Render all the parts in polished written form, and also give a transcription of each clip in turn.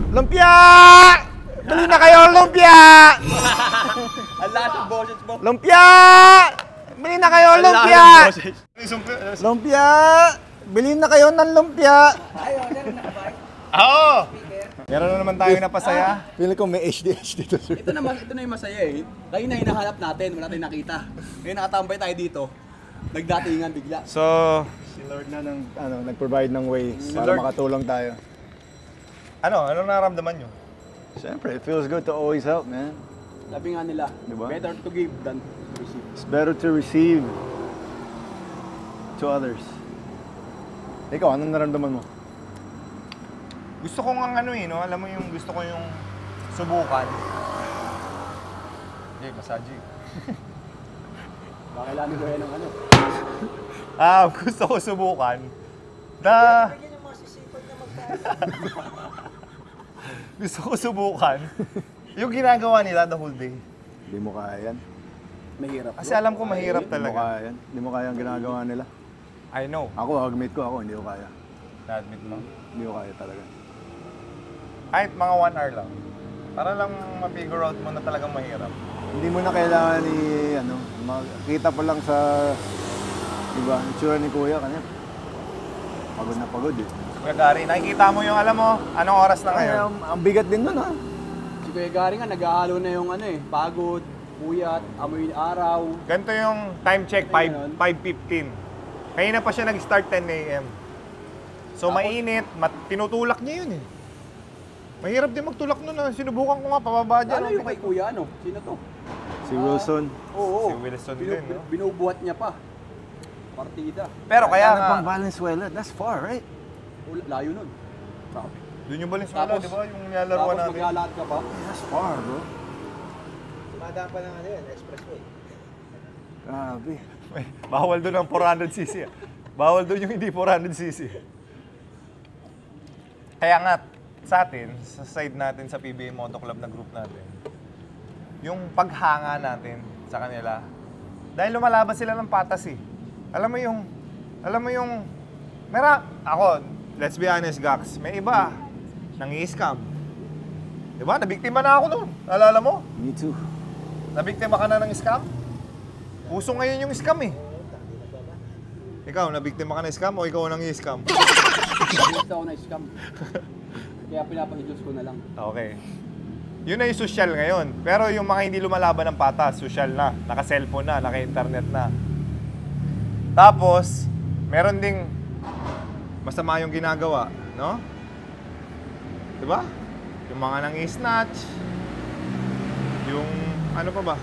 Lumpia! Bili na kayo lumpia! Ang lakas ng boses mo. Lumpia! Bili na kayo lumpia! Lumpia! Bili na kayo ng lumpia! Oo! Meron na naman tayo napasaya. Pili ko may HDH dito, sir. Ito na yung masaya eh. Kayo na hinahanap natin, wala tayong nakita. Ngayon nakatambay tayo dito. Nagdatingan bigla. So, Si Lord na nag-provide ng way para Lord. makatulong tayo. anong nararamdaman nyo? Siyempre, it feels good to always help, man. Sabi nga nila, Diba? better to give than to receive. It's better to receive to others. Ikaw, anong naramdaman mo? Gusto ko nga no? Alam mo yung gusto ko yung subukan. Okay, massage. Baka kailangan ko yan ng ano. Gusto ko subukan. Na... gusto ko subukan. Yung ginagawa nila the whole day. Hindi mo kaya yan. Mahirap. Kasi alam ko mahirap Hindi mo talaga. kaya yan. Hindi mo kaya ang ginagawa nila. I know. Ako, admit ko, hindi ko kaya. Na-admit mo. Hindi ko kaya talaga. Kahit mga 1 hour lang. Para lang ma-figure out mo na talagang mahirap. Hindi mo na kailangan makita pa lang sa, diba, itsura ni Kuya kanya. Pagod na pagod eh. Kuya Gary, nakikita mo yung alam mo, anong oras na ngayon? Ang bigat din nun ha. Si Kuya Gary nga, naghahalo na yung pagod, puyat, amoy araw. Ganito yung time check, 5:15. Kanina pa siya nag-start 10 a.m. So mainit, tinutulak niya yun eh. Mahirap din magtulak nun ah. Sinubukan ko nga, pababa dyan. Ano yung kay Kuya Sino to? Si Wilson. Oo. Si Wilson din, no? Binubuhat niya pa. Partida. Pero kaya nga, Pang Valenzuela, that's far, right? Layo nun. Sabi. doon yung Valenzuela, Tapos- di ba? Yung nilalaro Tapos natin. maglalakad ka pa. That's far, bro. Tumadaan pa ng expressway. Grabe. Bawal doon ang 400cc. Bawal doon yung hindi 400cc. Kaya nga, sa atin, sa side natin sa PBA Moto Club na group natin, yung paghanga natin sa kanila, dahil lumalaban sila ng patas eh. Alam mo yung, ako, let's be honest, Gax, may iba, nang-i-scam. Diba? Nabiktima na ako noon. Alala mo? Me too. Nabiktima ka na ng scam? Uso ngayon yung scam eh. Ikaw, nabiktima ka ng scam o ikaw nang i-scam? Gusto ako na scam. Kaya pinapahidlos ko na lang. Okay. Yun na yung social ngayon. Pero yung mga hindi lumalaban ng patas, social na, naka-cellphone na, naka-internet na. Tapos, meron ding masama yung ginagawa, no? Diba? Yung mga nang i-snatch, yung ano pa ba?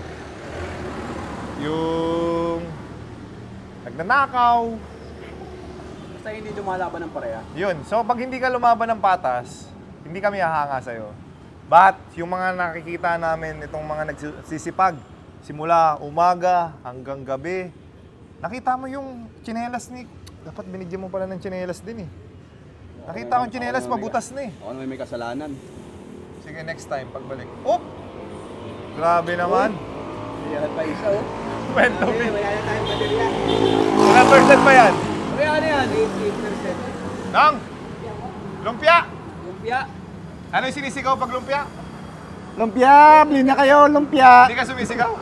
Yung nagnanakaw. Basta hindi lumalaban ng pareha. Yun. So, pag hindi ka lumaban ng patas, hindi kami hahanga sa'yo. But, yung mga nakikita namin, itong mga nagsisipag, simula umaga hanggang gabi, nakita mo yung tsinelas ni... Dapat binigyan mo pala ng tsinelas din eh. Nakita ko yung tsinelas, pabutas na eh. Ako naman may kasalanan. Sige, next time, pagbalik. Oh! Grabe naman. Iyan pa isa oh. Kwento Wala me. na tayong baterya. Ilang percent ba yan? Ano yan? 8%. Nang! Lumpia! Lumpia. Ano yung sinisigaw pag lumpia? Lumpia! Bili na kayo, lumpia! Hindi ka sumisigaw?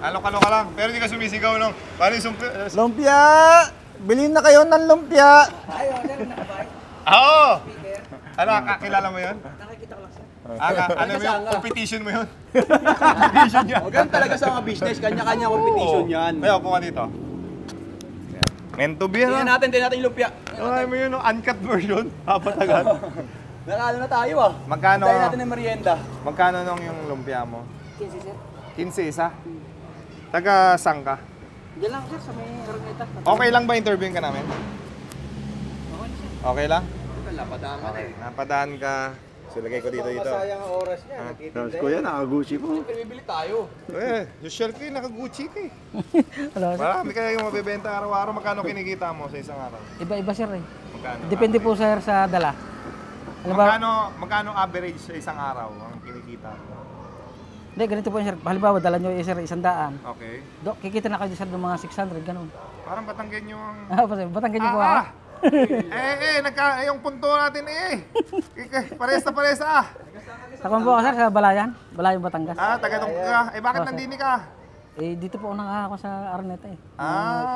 Alok-alok ka lang. Pero hindi ka sumisigaw nung... Paano yung sumpia? Lumpia! Bili na kayo ng lumpia! Ayaw, sir, nakabay. Oo! Speaker. Ano, kakilala mo yun? Nakikita ko lang, sir. Ano mo yung competition mo yun? Competition yan. O ganun talaga sa mga business. Kanya-kanya competition yan. Kaya upo ka dito. Meant to be, Tingnan ha? natin yung lumpia. Ay mo yun, no? Uncut version. Hapatagan. Nakalo na tayo ah. Magkano? Tayo natin ng merienda. Magkano nung yung lumpia mo? 15, sir. 15 isa? Taga saan ka? Diyan lang, sir, sa may Araneta. Okay lang ba interviewin ka namin? Okay, sir. Okay lang? Lapadaan ka na eh. Napadaan ka. So, lagay ko dito. Masayang ang oras niya. Tapos Kuya, naka-Gucci po. Siyempre bibili tayo. Usual ko yun, naka-Gucci ka eh. Wala, sir. Marami kaya yung mabibenta araw-araw. Magkano kinikita mo sa isang araw? Iba-iba sir eh. Magkano? Depende po sir sa dala. Alam ba? Magkano average sa isang araw ang kinikita mo? Hindi, ganito po sir. Halimbawa, dala nyo sir 100. Okay. Kikita na kayo sir ng mga 600, ganun. Parang Batanggen yung... Batanggan nyo po ako. Yung punto natin Parehas na parehas ah. Takpan po ako sir sa Balayan. Balayan, Batangas. Taga doon ka. Bakit Oh, sir. nandini ka? Dito po ako ako sa Araneta eh.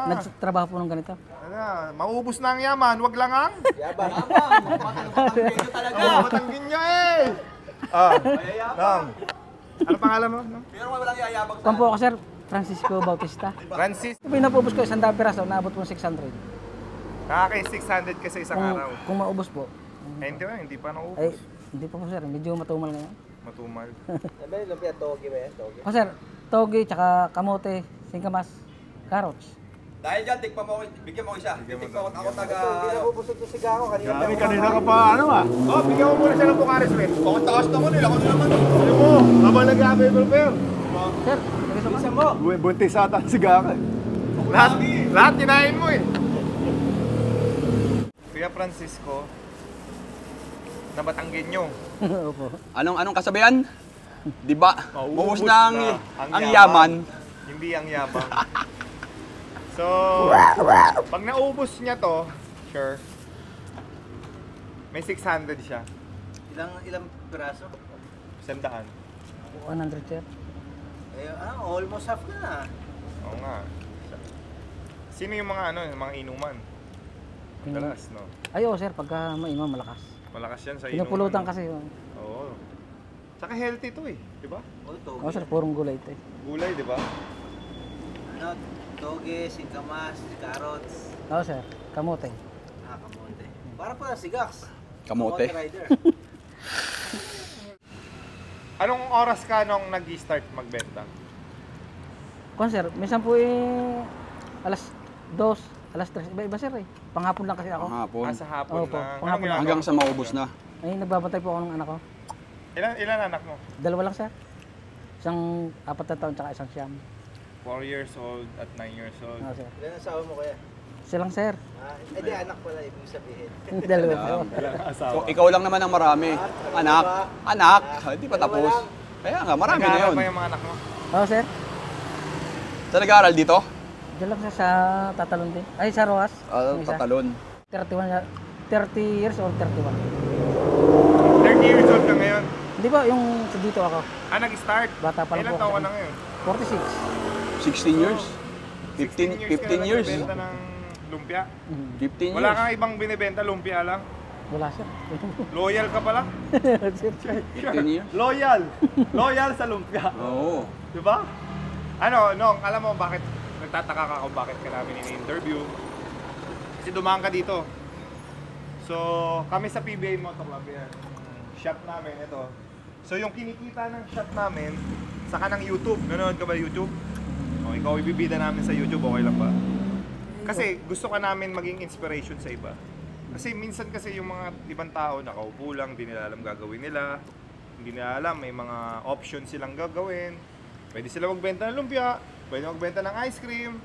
Nagtrabaho po ng ganito. Maubos na ang yaman, wag lang ang. Yabang. Medyo talaga. Batanggin niya Nong. Ano pangalan mo? No? Pero walang yayabang Takpan po ako sir, Francisco Bautista. Francis. Pinapubos ko 100 piraso, naabot po ng 600. Nakakay 600 ka sa isang araw. Kung maubos po. Hindi pa naubos. Ay, hindi pa po sir, medyo matumal ngayon. Matumal. Sabi, lumpia togi ba yan? Togi. O sir, togi, tsaka kamote, singkamas, carrots. Dahil dyan, tikpa mo ako, bigyan mo ako isa. Tikpa ko ako taga... Pinakubusog yung sigaw ko kanina. Grabe, kanina ka pa, Bigyan mo muna siya ng Bucharest Red. Bakit taas naman nila? Ako naman. Ano mo? Habang nag-aabay prepare. Sir, Isa mo. Buntis ata si Gaka. Lahat kinain mo Kuya Francisco, na Batanggin nyo. Opo. Anong kasabihan? Di ba? Mauubos Buhos na na ang yaman. Hindi ang yabang. So, pag naubos niya to, sure, may 600 siya. Ilang piraso? 100. 100 sir. Almost half na. Oo nga. Sino yung mga yung mga inuman? Madalas, no? Ay, oo sir, pagka mainom, malakas. Malakas yan sa inuman. Pinupulutan kasi. Oo. Saka healthy to di ba? Togi. Oo sir, purong gulay ito eh. Gulay, di ba? Togi, singkamas, carrots. Oo sir, kamote. Kamote. Para pala sigaks. Kamote. Rider. Anong oras ka nung nag-start magbenta? Kung sir, minsan po alas 2, alas 3, iba-iba sir eh. Panghapon lang kasi ako. Hapon. Sa hapon Opo, lang. panghapon ginagawa Hanggang mo? sa maubos na. Ay, nagbabantay po ako ng anak ko. Ilan anak mo? 2 lang sir. Isang 4 na taon tsaka isang siyam. 4 years old at 9 years old. Oo sir. Ilan ang asawa mo kaya? Silang sir. Hindi, anak pala ibig sabihin. 2 po. So, ikaw lang naman ang marami. Anak. Hindi pa tapos. Kaya nga, marami na Nag-aaral yun. pa yung mga anak mo? Oo sir. Sa nag-aaral dito? Diyan lang sir sa Tatalon din. Ay, sa Roas. Yung isa. Tatalon. 30 years or 31. 30 years old ka ngayon. Hindi ba yung sa dito ako? Nag-start? Bata pa lang Ilan po taon ako. ka na ngayon? 46. 16 years? 16 15 years? ka na nagbebenta ng lumpia. 15 years? Wala kang ibang binibenta, lumpia lang. Wala sir. Loyal ka pala? Sir. 15 years? Loyal! Loyal sa lumpia. Oo. Di ba? Nong, alam mo bakit nagtataka ka kung bakit ka namin ini-interview? Kasi dumaan ka dito. So, kami sa PBA Moto Club yan. Shop namin, ito. So, yung kinikita ng shop namin, saka ng YouTube. Nanonood ka ba YouTube? O, ikaw ibibida namin sa YouTube, okay lang ba? Kasi gusto ka namin maging inspiration sa iba. Kasi minsan kasi yung mga ibang tao nakaupo lang, hindi nila alam gagawin nila. Hindi nila alam, may mga options silang gagawin. Pwede sila magbenta ng lumpia, pwede magbenta ng ice cream.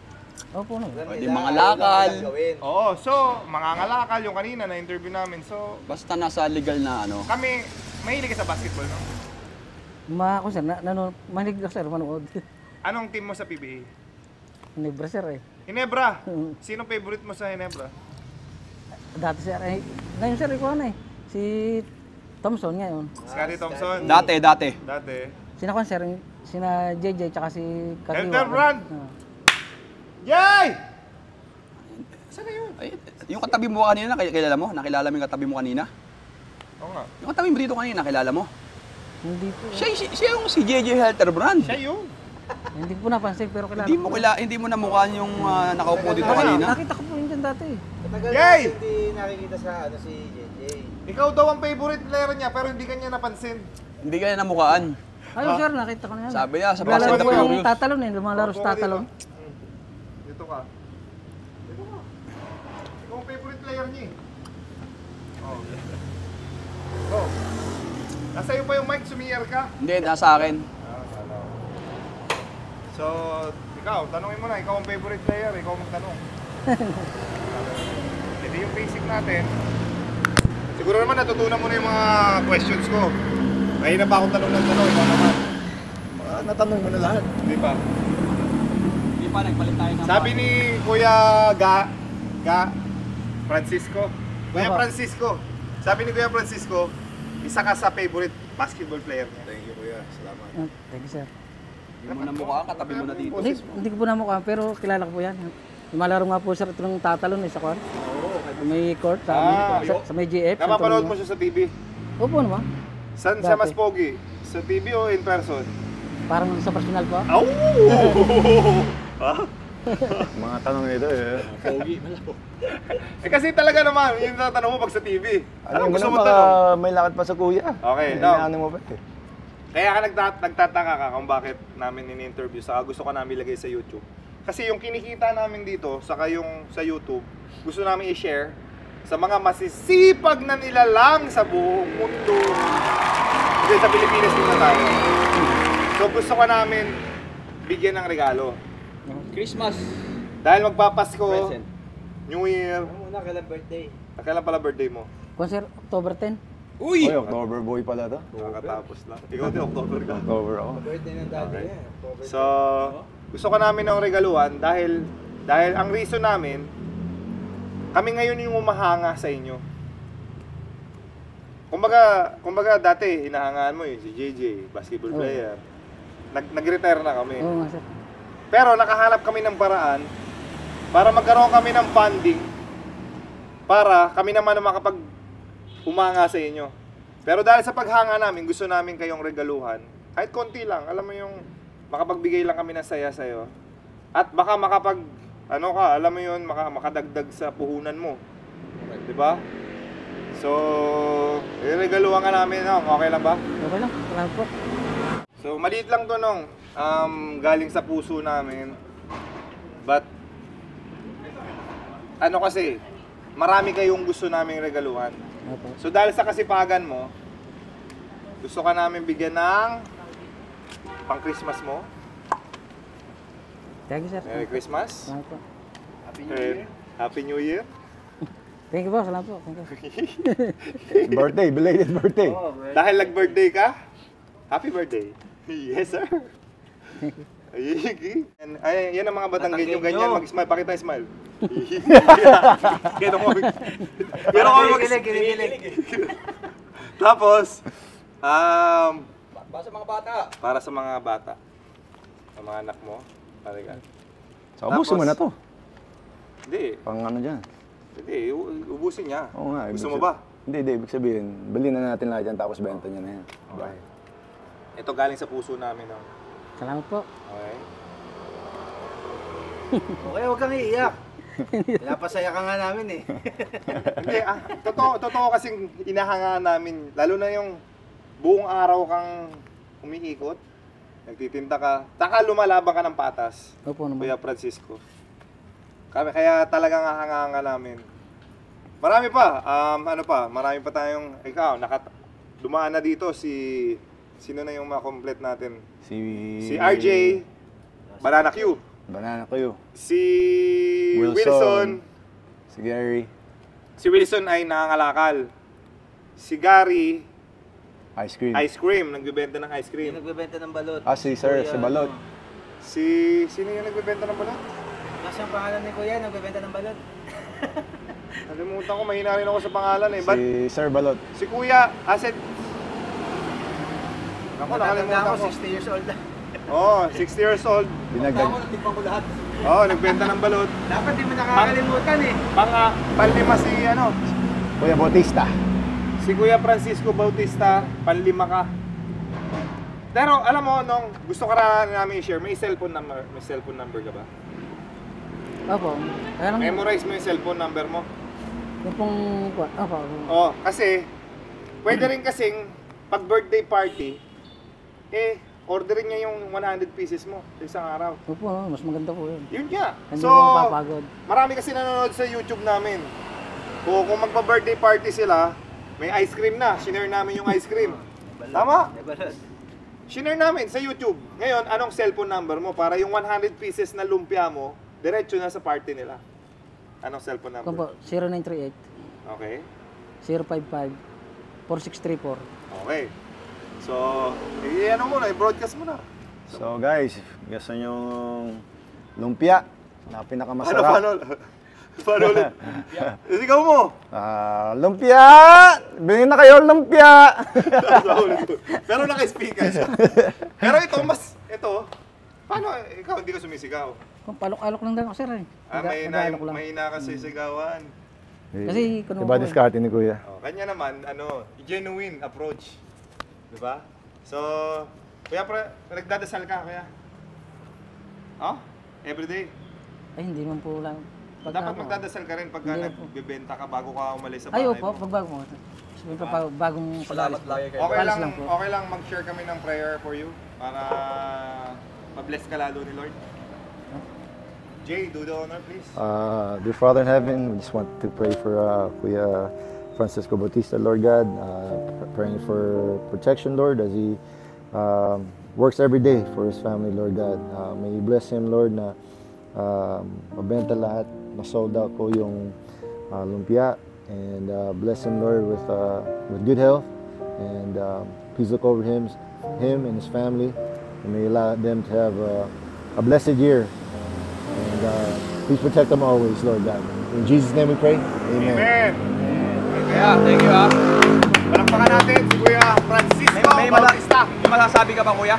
Opo no. Pwede mga lakal. Oo, so mangangalakal yung kanina na interview namin. So Basta nasa legal na ano. kami, mahilig ka sa basketball, no? Ako sir, mahilig ako sir, manood. Anong team mo sa PBA? Nebra sir eh. Ginebra. Sino favorite mo sa Ginebra? Dati sir, ngayon sir, ikaw na eh. Si Thompson ngayon. Scottie Thompson. Dati. Dati. Sina kon sir, sina JJ tsaka si Elderbrand! Yay! Saan na yun? Ay, yung katabi mo kanina, kilala mo? Nakilala mo yung katabi mo kanina? Oo nga. Yung katabi mo dito kanina, nakilala mo? Hindi po. Siya yung si JJ Helterbrand. Siya yun. Hindi ko napansin pero kilala. Hindi mo namukhaan yung nakaupo dito kanina. Nakita ko po yun dyan dati eh. Matagal Yay! na hindi nakikita sa si JJ. Ikaw daw ang favorite player niya pero hindi kanya napansin. Hindi ka na namukhaan. Ayun sir, nakita ko na yan. Sabi niya, sa Naglalaro Fast and the po yung Furious. tatalon eh, lumalaro sa tatalon. Dito ka. Ikaw ang favorite player niya eh. Oh. Nasa iyo pa yung mic, sumiyar ka. Hindi, nasa akin. So, ikaw, tanongin mo na, ikaw ang favorite player, ikaw magtanong. Hindi yung basic natin. Siguro naman natutunan mo na yung mga questions ko. Mahina pa akong tanong ng tanong, ikaw naman. Natanong mo na lahat. Di ba? Hindi pa, nagpalit tayo ng... Sabi ni Kuya Francisco. Kuya Opo. Francisco. Sabi ni Kuya Francisco, isa ka sa favorite basketball player niya. Thank you, kuya. Salamat. Thank you, sir. Hindi mo na mukha, katabi mo na dito. Hindi ko po na mukha, pero kilala ko po yan. Malaro nga po, sir, itong tatalon sa court. Oo, Sa may court, sa, sa may GF. Napapanood mo siya sa TV. Opo naman. Saan siya mas Dati. pogi? Sa TV o in person? Parang sa personal po. Au! Mga tanong nito eh. Pogi, malabo. Kasi talaga naman, yung tatanong mo pag sa TV. Ano Anong mo gusto na mo baka tanong? may lakad pa sa kuya? Okay, Eh, no. ano mo ba eh? Kaya ka nagtataka ka kung bakit namin in-interview, saka gusto ko namin ilagay sa YouTube. Kasi yung kinikita namin dito, saka yung sa YouTube, gusto namin i-share sa mga masisipag na nilalang sa buong mundo. Kasi sa Pilipinas din na tayo. So gusto ko namin bigyan ng regalo. Christmas. Dahil magpapasko, Present. New Year, Ano muna, kailan birthday? kailan pala birthday mo? Concert, October 10. Uy! Oy, October boy pala to. Nakakatapos lang. Ikaw din, October ka. October ako. Birthday ng daddy Okay. niya. October. So, gusto ko namin ng regaluhan dahil ang reason namin, kami ngayon yung umahanga sa inyo. Kumbaga dati, hinahangaan mo si JJ, basketball Oo. player. Nag-retire na kami. Oo nga, sir. Pero nakahanap kami ng paraan para magkaroon kami ng funding para kami naman na makapag umanga sa inyo. Pero dahil sa paghanga namin, gusto namin kayong regaluhan. Kahit konti lang, alam mo yung makapagbigay lang kami ng saya sa'yo. At baka alam mo yun, makadagdag sa puhunan mo. Di ba? So, regaluhan ka namin, no? Okay lang ba? Okay lang, salamat po. So, maliit lang to nung galing sa puso namin. But, kasi, marami kayong gusto naming regaluhan. Opo. So, dahil sa kasipagan mo, gusto ka namin bigyan ng pang-Christmas mo. Thank you, sir. Merry Christmas. Salamat po. And Happy New Year. Thank you po, salamat po. Thank you. Birthday, belated birthday. Oh, birthday. Dahil nag-birthday ka, happy birthday. Yes, sir. Ay, yan ang mga Batanggenyo, ganyan mag-smile. Pakita yung smile. Ganun kami. Ganun kami Kinikilig. Tapos, Para sa mga bata. para sa mga bata, sa mga anak mo, talaga. So, ubusin mo Tapos- na to. Hindi, Pang ano dyan. hindi, ubusin niya. Oo nga. Gusto ibig mo sabi- ba? Hindi, ibig sabihin, bilhin na natin lahat yan tapos benta niya na yan. Okay. Ito galing sa puso namin. No? Salamat po. Okay. Okay, huwag kang iiyak. Pinapasaya ka nga namin eh. Hindi, totoo kasing inahangaan namin, lalo na yung buong araw kang umiikot, nagtitinda ka, taka lumalaban ka ng patas, Opo naman. Kuya Francisco. Kaya talagang hahangaan namin. Marami pa, marami pa tayong, dumaan na dito sino na yung ma-complete natin? Si RJ, Banana Q, Banana kayo. si Wilson, Si Gary. si Wilson ay nangangalakal. Si Gary, Ice cream. ice cream, nagbebenta ng ice Yung cream. nagbebenta ng balot. Ah, si Sir, si Balot. Sino yung nagbebenta ng balot? Kasi ang pangalan ni Kuya, nagbebenta ng balot. Nalimutan ko, mahina rin ako sa pangalan eh. Si Sir Balot. Si Kuya, Asset. Ako, Nakalimutan nakalimutan ako, ko. 60 years old na. Oo, 60 years old. Dinagdag. Natikpan ko lahat. Oo, nagbenta ng balot. Dapat di mo nakakalimutan eh. Panlima si Kuya Bautista. si Kuya Francisco Bautista, panlima ka. Pero alam mo, nung gusto ka namin i-share, may cellphone number ka ba? Opo. Kaya lang, Memorize mo yung cellphone number mo. yung pong, opo. Oo, kasi pwede rin kasing pag birthday party, orderin niya yung 100 pieces mo sa isang araw. Opo, mas maganda po yun. Yun nga. Hindi So, po mapapagod. marami kasi nanonood sa YouTube namin. Kung magpa-birthday party sila, may ice cream na. Shinare namin yung ice cream. Balot. Tama? May balot. Shinare namin sa YouTube. Ngayon, anong cellphone number mo? Para yung 100 pieces na lumpia mo, diretso na sa party nila. Anong cellphone number? Opo, 0938 Okay. 055 4634. Okay. So, ano mo na, i-broadcast mo na. So guys, gusto nyo lumpia na pinakamasarap. Paano? Paano ulit? Sigaw mo! Lumpia! Bilhin na kayo lumpia! Pero naka-speaker siya. Pero ito, paano ikaw hindi ka sumisigaw? Kung palok-alok lang daw ako, sir eh. Nag-aalok lang. Mahina ka sa sigawan. Kasi kuno Iba diskarte ni Kuya. Kanya naman, genuine approach. Diba? So, kuya, nagdadasal ka, kuya? Everyday? Ay, hindi man po lang. Dapat magdadasal ka rin pagka Hindi na po. nagbebenta ka bago ka umalis sa Ay, bahay opo, mo. pagbago mo. Siyempre pa bagong Salamat lagi kayo. Okay Palis lang, lang po. okay lang mag-share kami ng prayer for you para ma-bless ka lalo ni Lord. Jay, do the honor please. Dear Father in heaven, we just want to pray for Kuya Francisco Bautista, Lord God. Praying for protection, Lord, as he works every day for his family, Lord God. May you bless him, Lord, na mabenta lahat, ma-sold out po yung lumpia. And bless him, Lord, with good health. And please look over him and his family. And may allow them to have a blessed year. And please protect them always, Lord God. In Jesus' name we pray. Amen. Amen. Kuya, thank you Palakpakan natin si Kuya Francisco May Bautista. masasabi ka pa kuya?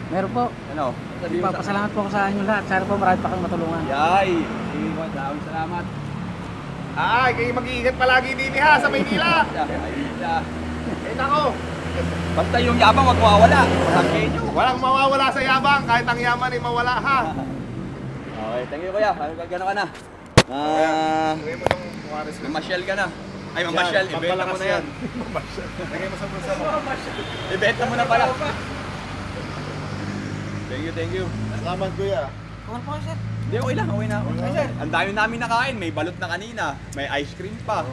Meron po. Ano? Sabi mo sa... Papasalamat po ako sa inyo lahat. Sana po marami pa kang matulungan. Yay! Sige po, maraming salamat. Ay, kayo mag-iingat palagi din ha sa Maynila. Eh nako, Basta yung yabang wag mawawala. Masakay nyo. walang mawawala sa yabang kahit ang yaman ay mawala ha. Okay, thank you kuya. Gano'n ka na. Lagay mo tong Juarez ko. Mamasyal ka na. Ay, mamasyal. Yan, Ibenta mo na yan. Lagay mo sa bulsa mo. Ibenta mo na pala. Thank you. Salamat, Kuya. Kuhan po kayo, sir. Hindi, okay lang. Okay na. Ang dami namin nakain. May balot na kanina. May ice cream pa.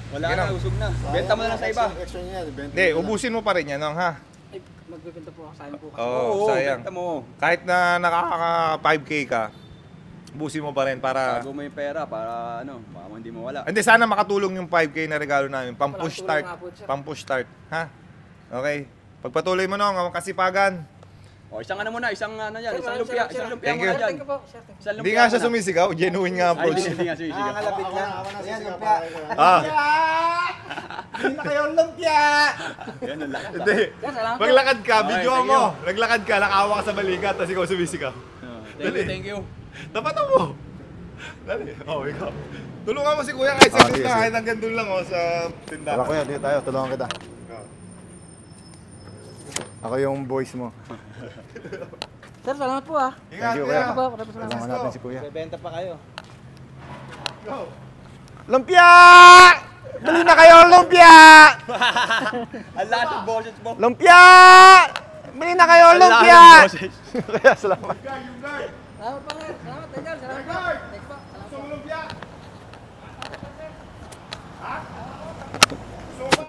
Wala Sige na, na. usog na. Benta mo na lang sa iba. Extra niya, benta Hindi, ubusin mo pa rin yan, ha? Ay, magbibenta po ako sa inyo po. Oo, sayang. benta mo. Kahit na nakaka 5K ka, ubusin mo pa rin para... Bago mo yung pera para ano, baka hindi mo wala. Hindi, sana makatulong yung 5K na regalo namin. Pang-push Walang start. tulong nga po, sir. Pang-push start. Ha? Okay. Pagpatuloy mo nung ang kasipagan. O, isang ano muna, isang ano yan, Sir, isang maraming lumpia, salamat, isang sir. lumpia Thank muna you. dyan. Thank you po, sir. Isang Hindi lumpia nga siya muna. sumisigaw. Genuine nga Ay, approach. hindi nga sumisigaw. Nakakalapit yan. Ayan, lumpia. Ah. Hindi na kayo lumpia! Yan ang lakas. Hindi. Sir, salamat po. Maglakad ka, Okay, video thank mo. Naglakad ka, nakawa ka sa balikat, tapos ikaw sumisigaw. Thank you. Tapatan mo. Dali. Oh, ikaw. Tulungan mo si Kuya kahit sa sige, na, sige. kahit hanggang doon lang sa tindahan. Tara, Kuya, dito tayo. Tulungan kita. Ako yung voice mo. Sir, salamat po ah. Ingat, Thank you, Kuya. Kuya. Po, maraming salamat. Tulungan natin si Kuya. Bebenta pa kayo. Go. Lumpia! Bili na kayo lumpia! Ang lakas ng boses mo. Lumpia! Bili na kayo Ang lakas lumpia! ng boses. Kaya salamat. Salamat po, sir. Salamat, thank you. Salamat po. Thanks po. Salamat po. Gusto mo lumpia? Ha? Gusto mo ba?